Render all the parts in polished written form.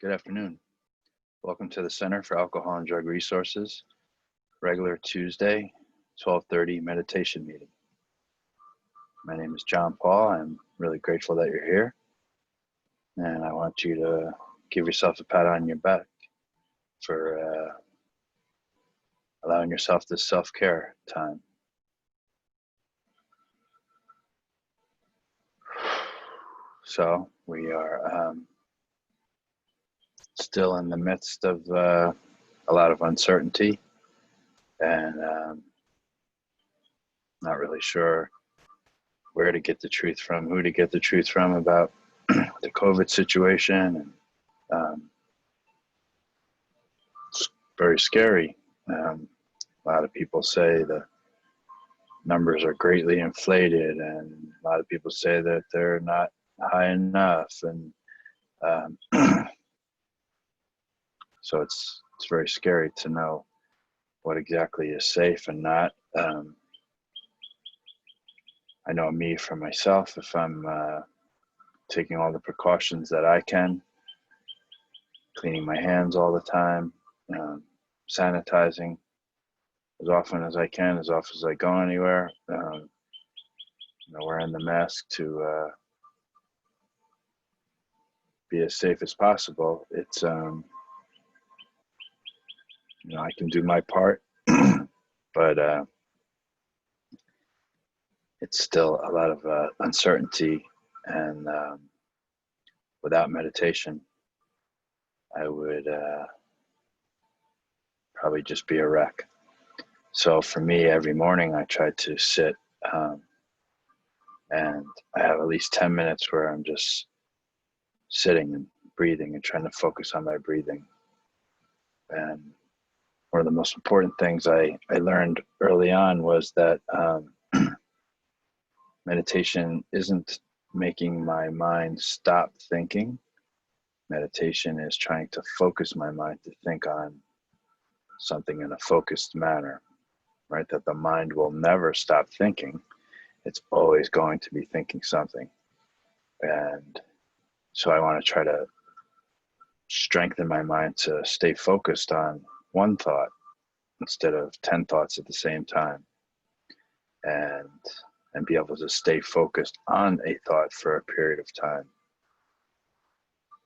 Good afternoon. Welcome to the Center for Alcohol and Drug Resources, regular Tuesday, 12:30 meditation meeting. My name is John Paul. I'm really grateful that you're here. And I want you to give yourself a pat on your back for allowing yourself this self-care time. So we are still in the midst of a lot of uncertainty and not really sure where to get the truth from, who to get the truth from about the COVID situation. And it's very scary. A lot of people say the numbers are greatly inflated, and a lot of people say that they're not high enough. And so it's very scary to know what exactly is safe and not. I know me for myself, if I'm taking all the precautions that I can, cleaning my hands all the time, sanitizing as often as I can, as often as I go anywhere, wearing the mask to be as safe as possible. It's, I can do my part, but it's still a lot of uncertainty, and without meditation, I would probably just be a wreck. So for me, every morning I try to sit and I have at least 10 minutes where I'm just sitting and breathing and trying to focus on my breathing. And one of the most important things I learned early on was that meditation isn't making my mind stop thinking. Meditation is trying to focus my mind to think on something in a focused manner, right? That the mind will never stop thinking. It's always going to be thinking something. And so I want to try to strengthen my mind to stay focused on one thought instead of 10 thoughts at the same time, and be able to stay focused on a thought for a period of time.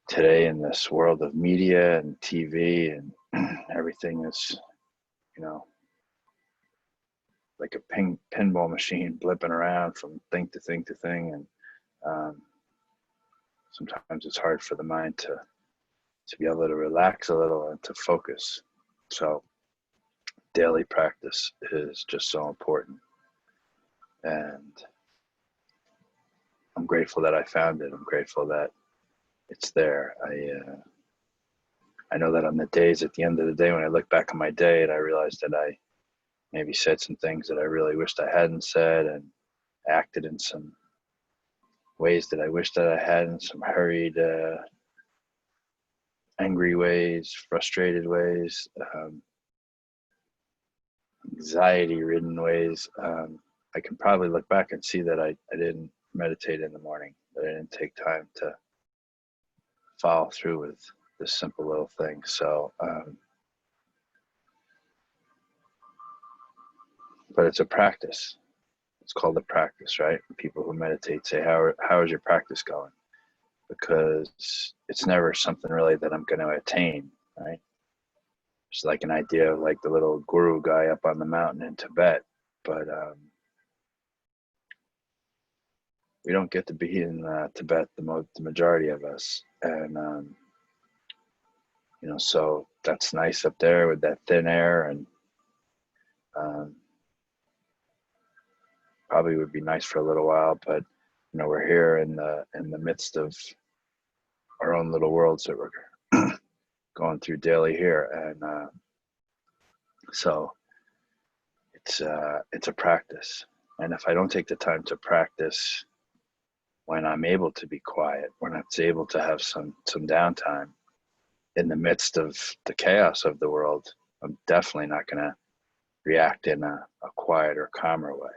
Today, in this world of media and TV and everything is, like a pinball machine blipping around from thing to thing to thing. And sometimes it's hard for the mind to be able to relax a little and to focus. So daily practice is just so important. And I'm grateful that I found it. I'm grateful that it's there. I know that on the days at the end of the day, when I look back on my day and I realize that I maybe said some things that I really wished I hadn't said, and acted in some ways that I wished that I hadn't, some hurried, angry ways, frustrated ways, anxiety-ridden ways, I can probably look back and see that I didn't meditate in the morning, that I didn't take time to follow through with this simple little thing. So, but it's a practice. It's called a practice, right? People who meditate say, how is your practice going? Because it's never something really that I'm going to attain, right? It's like an idea of like the little guru guy up on the mountain in Tibet, but we don't get to be in Tibet, the majority of us. And, so that's nice up there with that thin air, and probably would be nice for a little while, but we're here in the midst of our own little worlds that we're going through daily here. And so it's a practice. And if I don't take the time to practice when I'm able to be quiet, when I'm able to have some downtime in the midst of the chaos of the world, I'm definitely not going to react in a quiet or calmer way,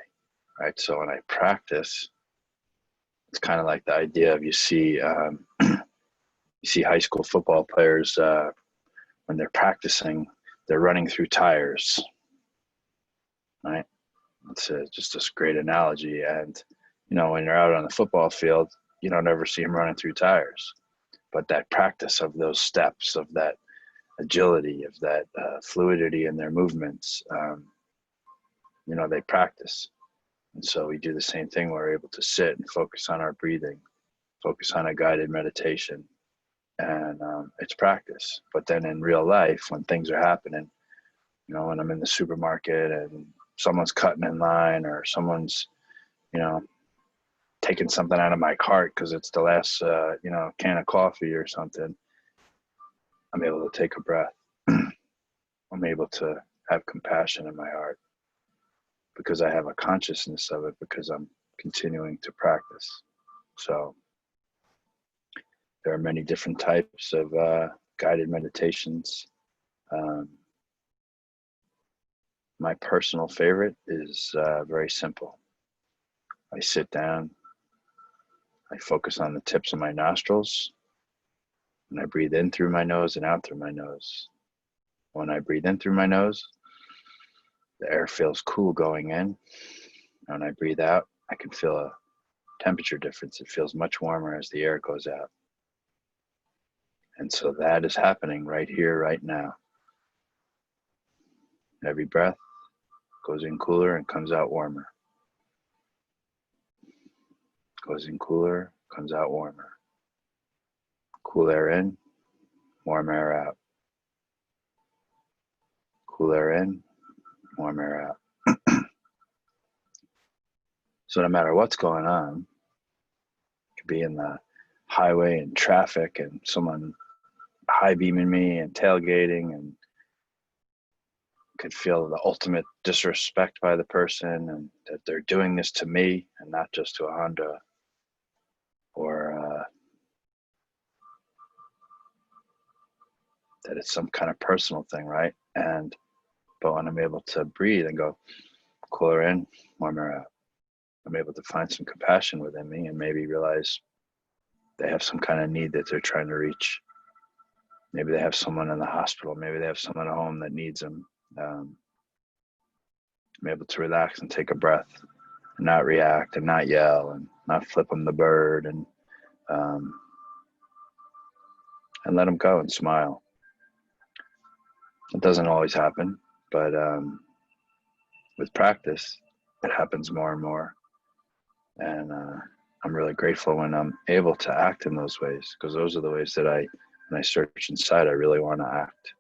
right? So when I practice, it's kind of like the idea of, you see You see high school football players, when they're practicing, they're running through tires, right? It's just a great analogy. And, when you're out on the football field, you don't ever see them running through tires. But that practice of those steps, of that agility, of that fluidity in their movements, they practice. And so we do the same thing. We're able to sit and focus on our breathing, focus on a guided meditation. And it's practice. But then in real life, when things are happening, when I'm in the supermarket and someone's cutting in line, or someone's, taking something out of my cart because it's the last, can of coffee or something, I'm able to take a breath. I'm able to have compassion in my heart because I have a consciousness of it, because I'm continuing to practice. So there are many different types of guided meditations. My personal favorite is very simple. I sit down, I focus on the tips of my nostrils, and I breathe in through my nose and out through my nose. When I breathe in through my nose, the air feels cool going in. When I breathe out, I can feel a temperature difference. It feels much warmer as the air goes out. And so that is happening right here, right now. Every breath goes in cooler and comes out warmer. Goes in cooler, comes out warmer. Cool air in, warm air out. Cool air in, warm air out. So no matter what's going on, it could be in the highway and traffic and someone high beaming me and tailgating, and could feel the ultimate disrespect by the person, and that they're doing this to me and not just to a Honda, or that it's some kind of personal thing, right? But when I'm able to breathe and go cooler in, warmer out, I'm able to find some compassion within me and maybe realize they have some kind of need that they're trying to reach. Maybe they have someone in the hospital. Maybe they have someone at home that needs them. I'm able to relax and take a breath and not react and not yell and not flip them the bird, and let them go and smile. It doesn't always happen, but with practice, it happens more and more. And I'm really grateful when I'm able to act in those ways, because those are the ways that when I search inside, I really want to act.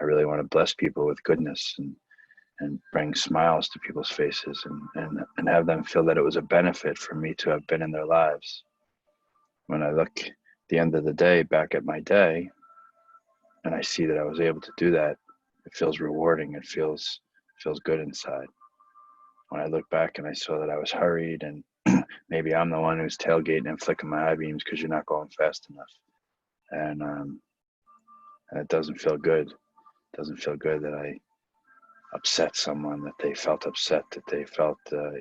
I really want to bless people with goodness and bring smiles to people's faces, and have them feel that it was a benefit for me to have been in their lives. When I look at the end of the day back at my day and I see that I was able to do that, it feels rewarding. It feels good inside. When I look back and I saw that I was hurried, and maybe I'm the one who's tailgating and flicking my high beams because you're not going fast enough, and it doesn't feel good. It doesn't feel good that I upset someone, that they felt upset, that they felt a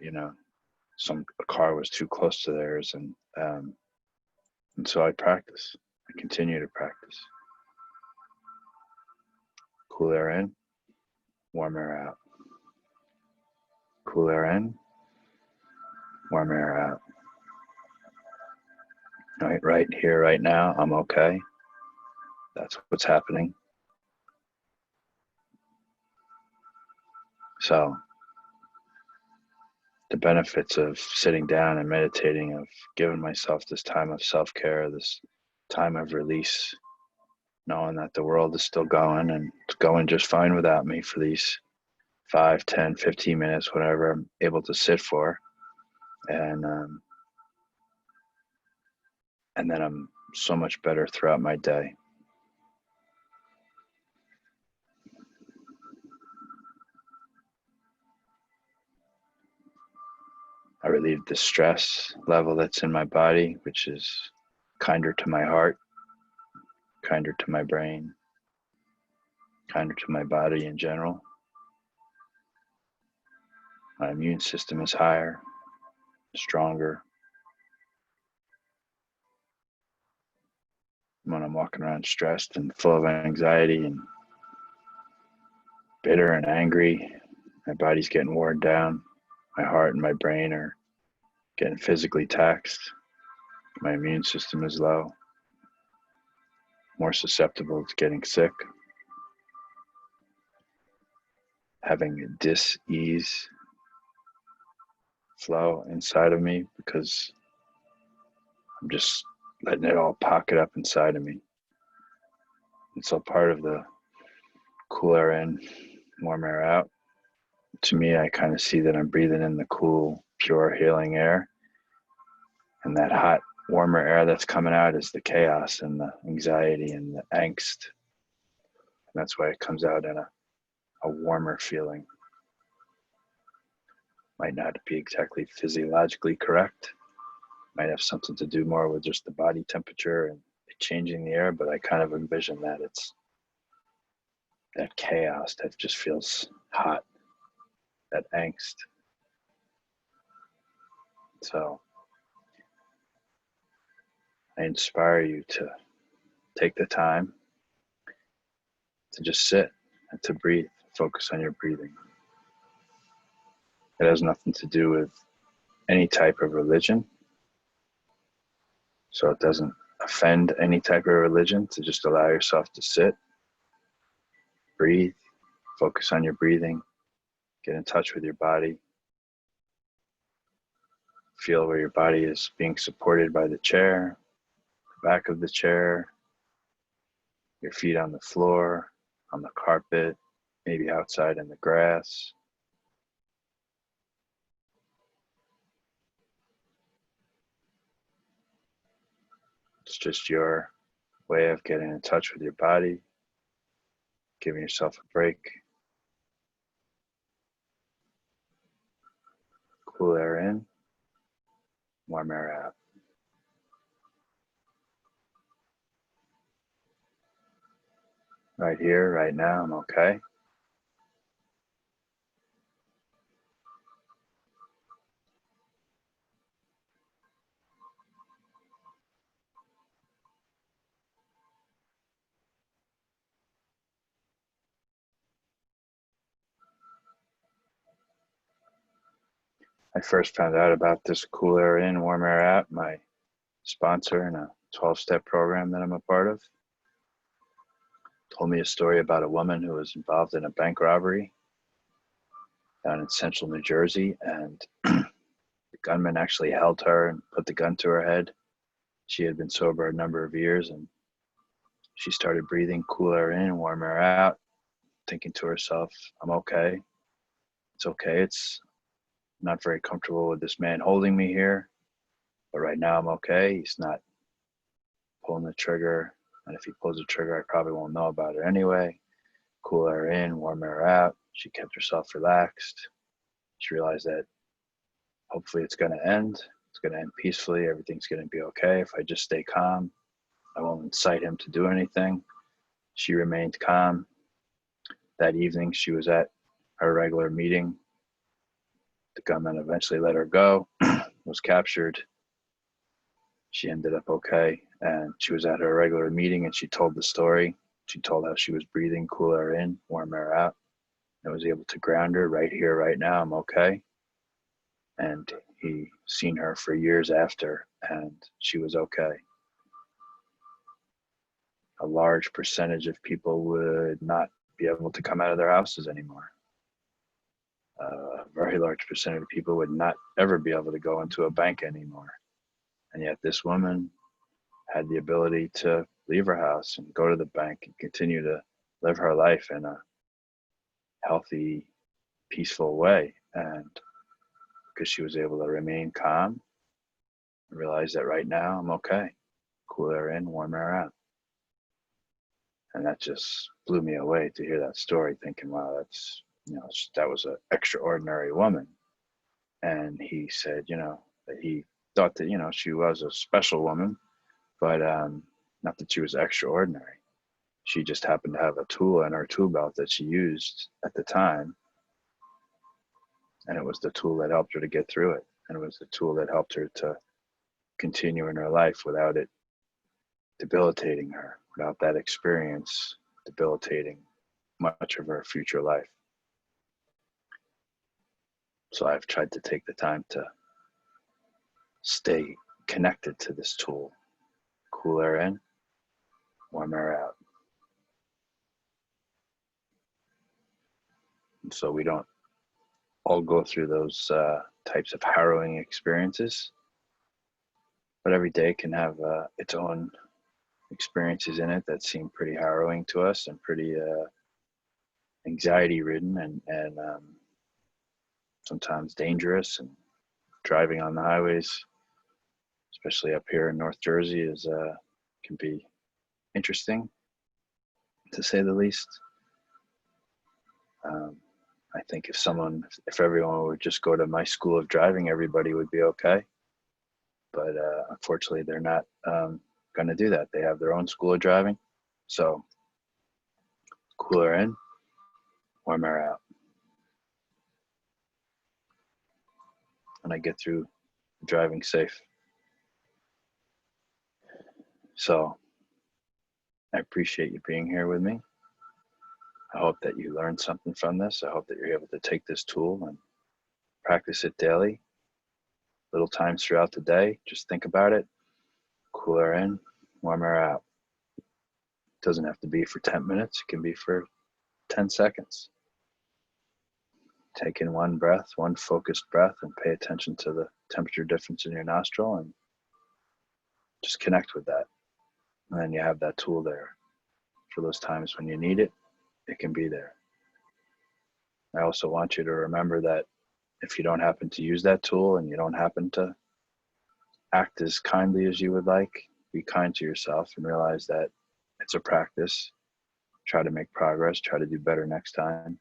car was too close to theirs, and so I practice. I continue to practice. Cool air in, warm air out. Cool air in, warm air out. Right here, right now, I'm okay. That's what's happening. So the benefits of sitting down and meditating, of giving myself this time of self-care, this time of release, knowing that the world is still going, and it's going just fine without me for these 5, 10, 15 minutes, whatever I'm able to sit for. And then I'm so much better throughout my day. I relieve the stress level that's in my body, which is kinder to my heart, kinder to my brain, kinder to my body in general. My immune system is higher, stronger. when I'm walking around stressed and full of anxiety and bitter and angry. My body's getting worn down. My heart and my brain are getting physically taxed. My immune system is low, more susceptible to getting sick. Having a dis-ease flow inside of me because I'm just letting it all pocket up inside of me. It's all part of the cool air in, warm air out. To me, I kind of see that I'm breathing in the cool, pure, healing air. And that hot, warmer air that's coming out is the chaos and the anxiety and the angst. And that's why it comes out in a warmer feeling. Might not be exactly physiologically correct. Might have something to do more with just the body temperature and changing the air, but I kind of envision that it's that chaos that just feels hot, that angst. So I inspire you to take the time to just sit and to breathe, focus on your breathing. It has nothing to do with any type of religion. So it doesn't offend any type of religion to just allow yourself to sit, breathe, focus on your breathing, get in touch with your body, feel where your body is being supported by the chair, the back of the chair, your feet on the floor, on the carpet, maybe outside in the grass. It's just your way of getting in touch with your body, giving yourself a break. Cool air in, warm air out. Right here, right now, I'm okay. I first found out about this cool air in, warm air out, my sponsor in a 12-step program that I'm a part of told me a story about a woman who was involved in a bank robbery down in central New Jersey, and the gunman actually held her and put the gun to her head. She had been sober a number of years, and she started breathing cool air in, warm air out, thinking to herself, I'm okay. It's okay. It's not very comfortable with this man holding me here, but right now I'm okay. He's not pulling the trigger, and if he pulls the trigger, I probably won't know about it anyway. Cool air in, warm air out. She kept herself relaxed. She realized that hopefully it's going to end. It's going to end peacefully. Everything's going to be okay if I just stay calm. I won't incite him to do anything. She remained calm. That evening, she was at her regular meeting. The gunman eventually let her go, was captured. She ended up okay, and she was at her regular meeting, and she told the story. She told how she was breathing cool air in, warm air out. I was able to ground her right here, right now. I'm okay. And he seen her for years after, and she was okay. A large percentage of people would not be able to come out of their houses anymore. A very large percentage of people would not ever be able to go into a bank anymore. And yet this woman had the ability to leave her house and go to the bank and continue to live her life in a healthy, peaceful way. And because she was able to remain calm and realize that right now I'm okay. Cool air in, warm air out. And that just blew me away to hear that story, thinking, wow, that's, that was an extraordinary woman. And he said, that he thought that, she was a special woman, but not that she was extraordinary. She just happened to have a tool in her tool belt that she used at the time. And it was the tool that helped her to get through it. And it was the tool that helped her to continue in her life without it debilitating her, without that experience debilitating much of her future life. So I've tried to take the time to stay connected to this tool. Cool air in, warm air out. And so we don't all go through those types of harrowing experiences, but every day can have its own experiences in it that seem pretty harrowing to us and pretty anxiety ridden and sometimes dangerous. And driving on the highways, especially up here in North Jersey, is can be interesting, to say the least. I think if everyone would just go to my school of driving, everybody would be okay. But unfortunately, they're not going to do that. They have their own school of driving. So cooler in, warm air out. And I get through driving safe. So I appreciate you being here with me. I hope that you learned something from this. I hope that you're able to take this tool and practice it daily, little times throughout the day. Just think about it. Cool air in, warm air out. It doesn't have to be for 10 minutes. It can be for 10 seconds. Take in one breath, one focused breath, and pay attention to the temperature difference in your nostril and just connect with that. And then you have that tool there. For those times when you need it, it can be there. I also want you to remember that if you don't happen to use that tool and you don't happen to act as kindly as you would like, be kind to yourself and realize that it's a practice. Try to make progress, try to do better next time.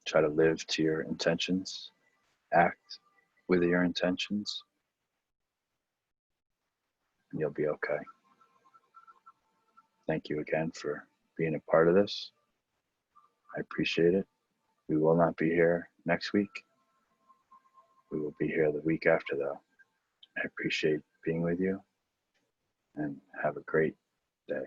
Try to live to your intentions, act with your intentions, and you'll be okay. Thank you again for being a part of this. I appreciate it. We will not be here next week. We will be here the week after, though. I appreciate being with you, and have a great day.